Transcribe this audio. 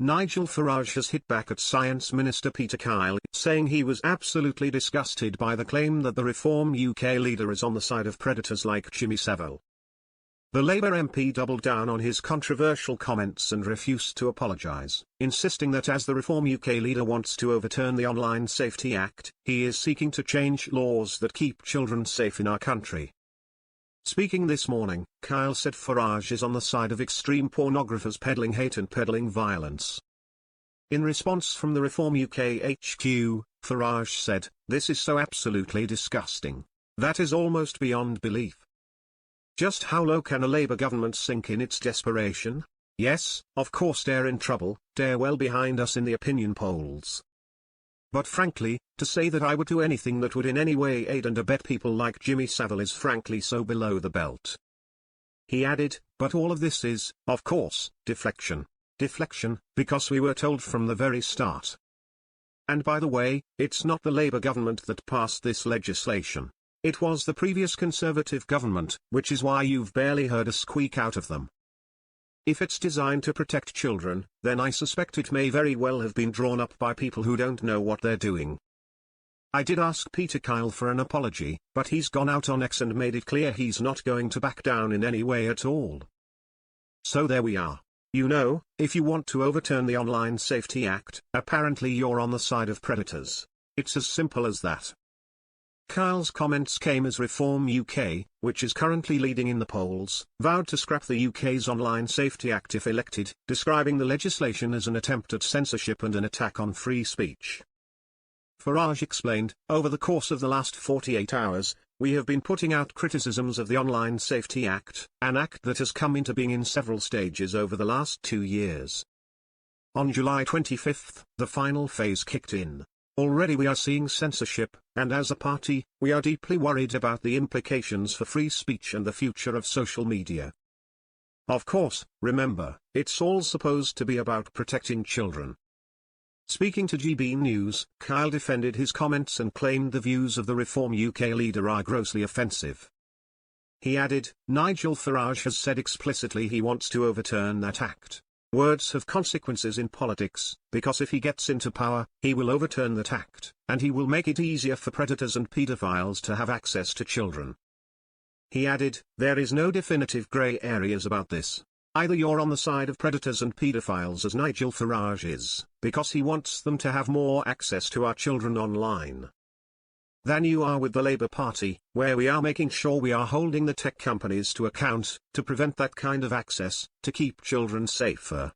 Nigel Farage has hit back at Science Minister Peter Kyle, saying he was absolutely disgusted by the claim that the Reform UK leader is on the side of predators like Jimmy Savile. The Labour MP doubled down on his controversial comments and refused to apologise, insisting that as the Reform UK leader wants to overturn the Online Safety Act, he is seeking to change laws that keep children safe in our country. Speaking this morning, Kyle said Farage is on the side of extreme pornographers peddling hate and peddling violence. In response from the Reform UK HQ, Farage said, "This is so absolutely disgusting. That is almost beyond belief. Just how low can a Labour government sink in its desperation? Yes, of course they're in trouble, they're well behind us in the opinion polls. But frankly, to say that I would do anything that would in any way aid and abet people like Jimmy Savile is frankly so below the belt." He added, "But all of this is, of course, deflection. Deflection, because we were told from the very start. And by the way, it's not the Labour government that passed this legislation. It was the previous Conservative government, which is why you've barely heard a squeak out of them. If it's designed to protect children, then I suspect it may very well have been drawn up by people who don't know what they're doing." I did ask Peter Kyle for an apology, but he's gone out on X and made it clear he's not going to back down in any way at all. So there we are. You know, if you want to overturn the Online Safety Act, apparently you're on the side of predators. It's as simple as that. Kyle's comments came as Reform UK, which is currently leading in the polls, vowed to scrap the UK's Online Safety Act if elected, describing the legislation as an attempt at censorship and an attack on free speech. Farage explained, "Over the course of the last 48 hours, we have been putting out criticisms of the Online Safety Act, an act that has come into being in several stages over the last 2 years. On July 25, the final phase kicked in. Already we are seeing censorship, and as a party, we are deeply worried about the implications for free speech and the future of social media. Of course, remember, it's all supposed to be about protecting children." Speaking to GB News, Kyle defended his comments and claimed the views of the Reform UK leader are grossly offensive. He added, "Nigel Farage has said explicitly he wants to overturn that act. Words have consequences in politics, because if he gets into power, he will overturn that act, and he will make it easier for predators and paedophiles to have access to children." He added, "There is no definitive grey areas about this. Either you're on the side of predators and paedophiles as Nigel Farage is, because he wants them to have more access to our children online, than you are with the Labour Party, where we are making sure we are holding the tech companies to account, to prevent that kind of access, to keep children safer."